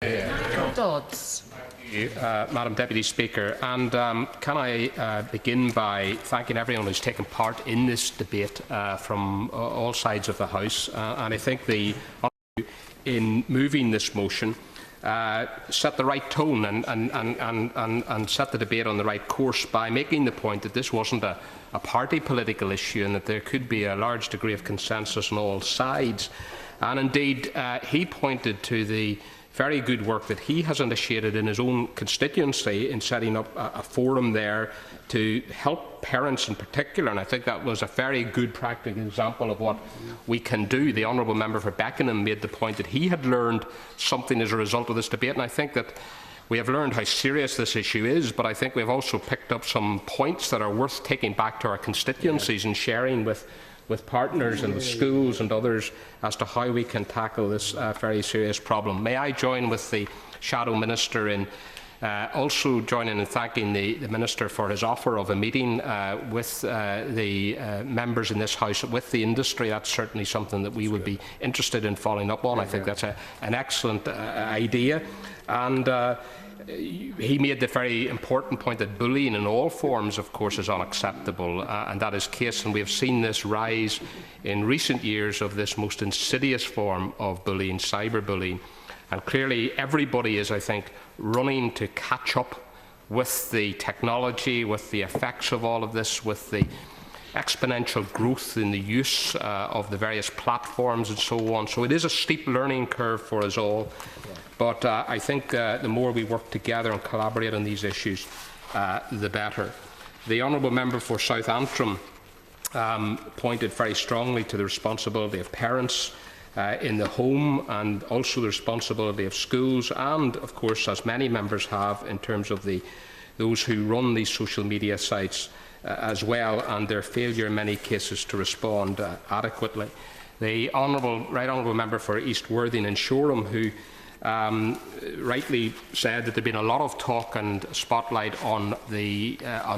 Dodds. Madam Deputy Speaker, and can I begin by thanking everyone who's taken part in this debate from all sides of the House, and I think in moving this motion set the right tone and set the debate on the right course by making the point that this wasn't a party political issue and that there could be a large degree of consensus on all sides. And indeed, he pointed to the very good work that he has initiated in his own constituency in setting up a forum there to help parents in particular, and I think that was a very good practical example of what we can do. The Honourable Member for Beckenham made the point that he had learned something as a result of this debate, and I think that we have learned how serious this issue is, but I think we have also picked up some points that are worth taking back to our constituencies and sharing with partners and with schools and others as to how we can tackle this very serious problem. May I join with the Shadow Minister in also joining in thanking the Minister for his offer of a meeting with the members in this House, with the industry. That's certainly something that we would be interested in following up on. I think that's an excellent idea. And he made the very important point that bullying in all forms, of course, is unacceptable, and that is the case. And we have seen this rise in recent years of this most insidious form of bullying, cyberbullying. And clearly, everybody is, I think, running to catch up with the technology, with the effects of all of this, with the exponential growth in the use of the various platforms and so on. So it is a steep learning curve for us all. But I think the more we work together and collaborate on these issues, the better. The Honourable Member for South Antrim pointed very strongly to the responsibility of parents in the home and also the responsibility of schools and, of course, as many members have, in terms of those who run these social media sites as well, and their failure in many cases to respond adequately. The Right Honourable Member for East Worthing and Shoreham, who rightly said that there had been a lot of talk and spotlight on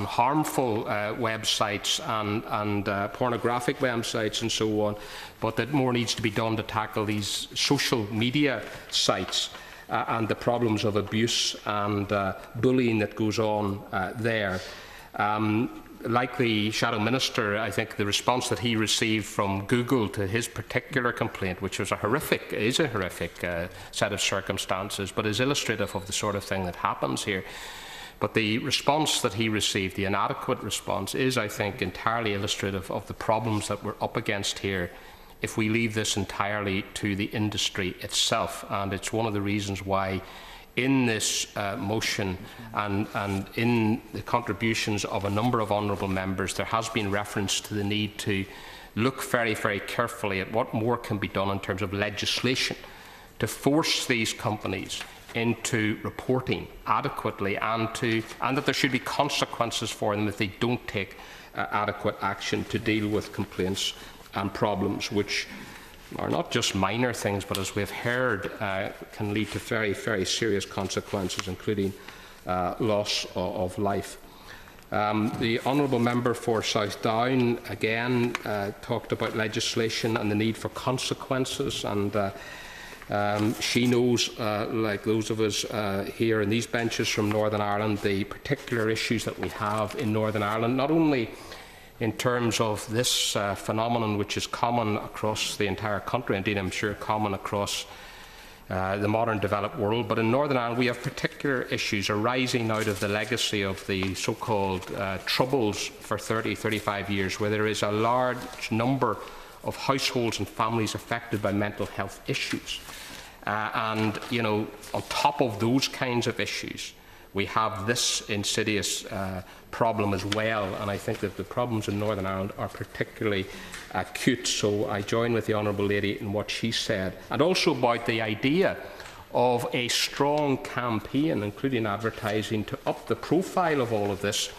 harmful websites and pornographic websites and so on, but that more needs to be done to tackle these social media sites and the problems of abuse and bullying that goes on there. Like the Shadow Minister, I think the response that he received from Google to his particular complaint, which was a horrific set of circumstances, but is illustrative of the sort of thing that happens here. But the response that he received, the inadequate response, is, I think, entirely illustrative of the problems that we're up against here if we leave this entirely to the industry itself. And it's one of the reasons why in this motion and in the contributions of a number of honourable members, there has been reference to the need to look very, very carefully at what more can be done in terms of legislation to force these companies into reporting adequately and that there should be consequences for them if they don't take adequate action to deal with complaints and problems, which are not just minor things, but as we have heard, can lead to very, very serious consequences, including loss of life. The Honourable Member for South Down again talked about legislation and the need for consequences, and she knows, like those of us here in these benches from Northern Ireland, the particular issues that we have in Northern Ireland, not only in terms of this phenomenon, which is common across the entire country, indeed I'm sure common across the modern developed world, but in Northern Ireland we have particular issues arising out of the legacy of the so-called Troubles for 30-35 years, where there is a large number of households and families affected by mental health issues. And, you know, on top of those kinds of issues, we have this insidious problem as well, and I think that the problems in Northern Ireland are particularly acute. So I join with the Honourable Lady in what she said, and also about the idea of a strong campaign, including advertising, to up the profile of all of this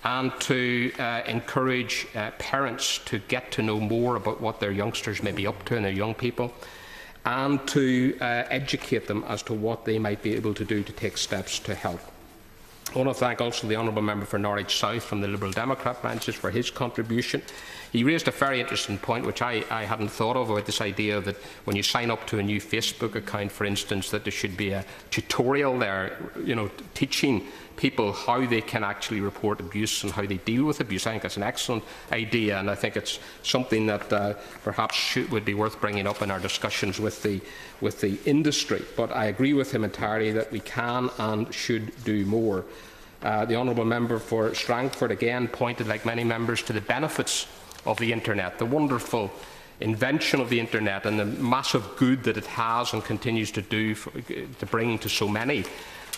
and to encourage parents to get to know more about what their youngsters may be up to and their young people, and to educate them as to what they might be able to do to take steps to help. I want to thank also the honourable member for Norwich South from the Liberal Democrat branches for his contribution. He raised a very interesting point which I hadn't thought of, about this idea that when you sign up to a new Facebook account, for instance, that there should be a tutorial there, teaching people how they can actually report abuse and how they deal with abuse. I think that's an excellent idea, and I think it's something that perhaps would be worth bringing up in our discussions with the industry. But I agree with him entirely that we can and should do more. The honourable member for Strangford again pointed, like many members, to the benefits of the internet, the wonderful invention of the internet and the massive good that it has and continues to bring to so many.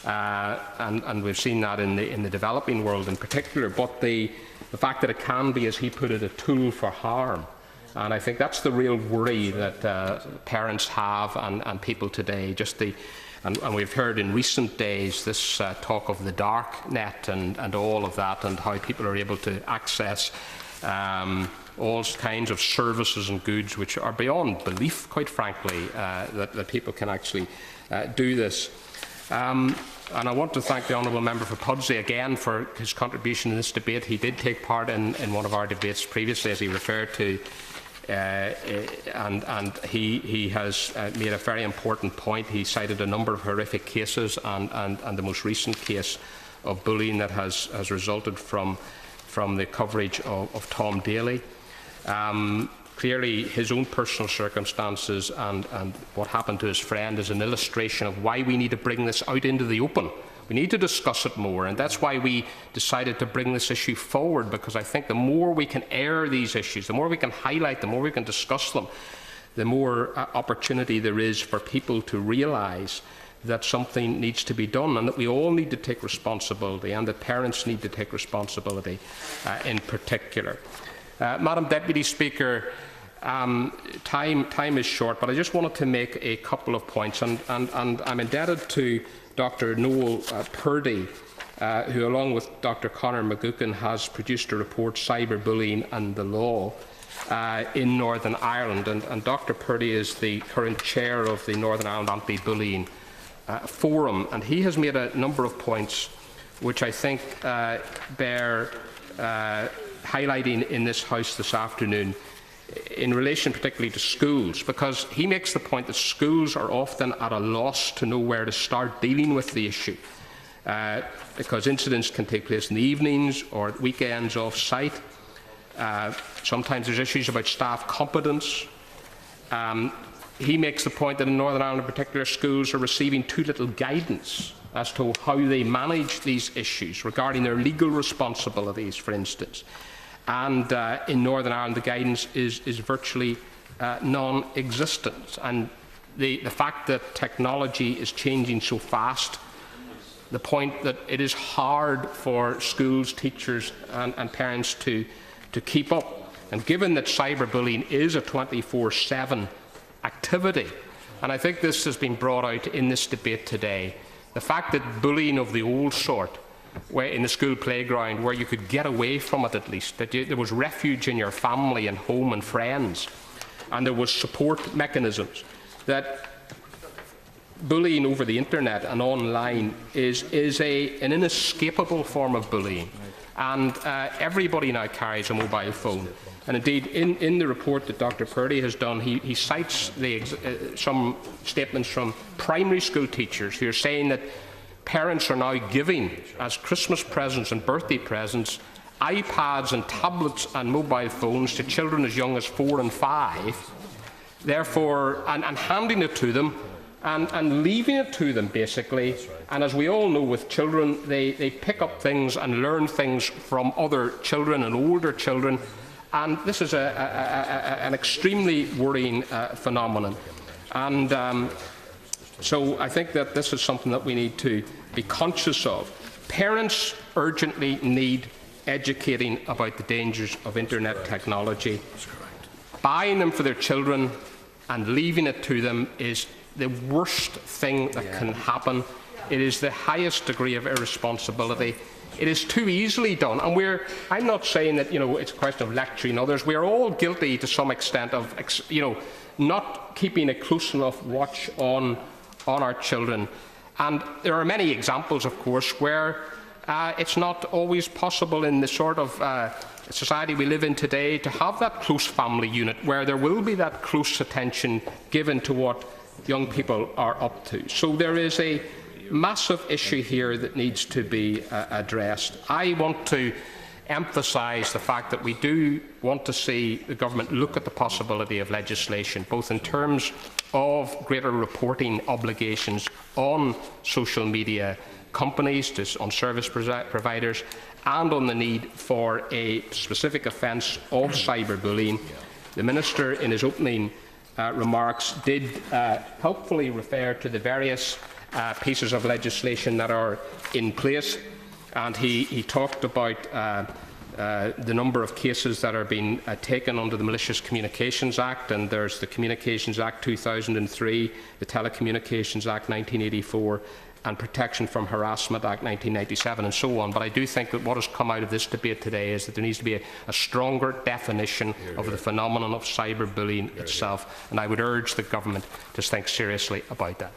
And we've seen that in the developing world in particular. But the fact that it can be, as he put it, a tool for harm. And I think that's the real worry that parents have and people today. And we've heard in recent days this talk of the dark net and all of that, and how people are able to access all kinds of services and goods which are beyond belief, quite frankly, that people can actually do this. And I want to thank the honourable member for Pudsey again for his contribution in this debate. He did take part in one of our debates previously, as he referred to, and he has made a very important point. He cited a number of horrific cases and the most recent case of bullying that has resulted from the coverage of Tom Daly. Clearly, his own personal circumstances and what happened to his friend is an illustration of why we need to bring this out into the open. We need to discuss it more, and that's why we decided to bring this issue forward, because I think the more we can air these issues, the more we can highlight them, the more we can discuss them, the more opportunity there is for people to realise that something needs to be done, and that we all need to take responsibility, and that parents need to take responsibility in particular. Madam Deputy Speaker, time is short, but I just wanted to make a couple of points, and I'm indebted to Dr. Noel Purdy, who, along with Dr. Conor McGuckin, has produced a report, Cyberbullying and the Law, in Northern Ireland. And Dr. Purdy is the current chair of the Northern Ireland Anti-Bullying Forum, and he has made a number of points which I think bear highlighting in this House this afternoon, in relation particularly to schools, because he makes the point that schools are often at a loss to know where to start dealing with the issue, because incidents can take place in the evenings or at weekends off-site. Sometimes there's issues about staff competence. He makes the point that in Northern Ireland in particular, schools are receiving too little guidance as to how they manage these issues regarding their legal responsibilities, for instance. And in Northern Ireland, the guidance is virtually non-existent. And the fact that technology is changing so fast, the point that it is hard for schools, teachers and parents to keep up. And given that cyberbullying is a 24/7 activity, and I think this has been brought out in this debate today, the fact that bullying of the old sort, where in the school playground, where you could get away from it at least, that there was refuge in your family and home and friends, and there was support mechanisms, that bullying over the internet and online is an inescapable form of bullying. And everybody now carries a mobile phone. And indeed, in the report that Dr. Purdy has done, he cites some statements from primary school teachers who are saying that parents are now giving, as Christmas presents and birthday presents, iPads and tablets and mobile phones to children as young as 4 and 5, therefore, and handing it to them and leaving it to them, basically. And as we all know with children, they pick up things and learn things from other children and older children. And this is an extremely worrying phenomenon. And so I think that this is something that we need to be conscious of. Parents urgently need educating about the dangers of internet technology. Buying them for their children and leaving it to them is the worst thing that can happen. It is the highest degree of irresponsibility. It is too easily done, and I'm not saying that it's a question of lecturing others. We are all guilty to some extent of not keeping a close enough watch on our children. And there are many examples, of course, where it's not always possible in the sort of society we live in today to have that close family unit where there will be that close attention given to what young people are up to. So there is a massive issue here that needs to be addressed. I want to emphasise the fact that we do want to see the government look at the possibility of legislation, both in terms of greater reporting obligations on social media companies, on service providers, and on the need for a specific offence of cyberbullying. The Minister, in his opening remarks, did helpfully refer to the various pieces of legislation that are in place, and he talked about the number of cases that are being taken under the Malicious Communications Act, and there's the Communications Act 2003, the Telecommunications Act 1984, and Protection from Harassment Act 1997, and so on. But I do think that what has come out of this debate today is that there needs to be a stronger definition of the phenomenon of cyberbullying itself, and I would urge the government to think seriously about that.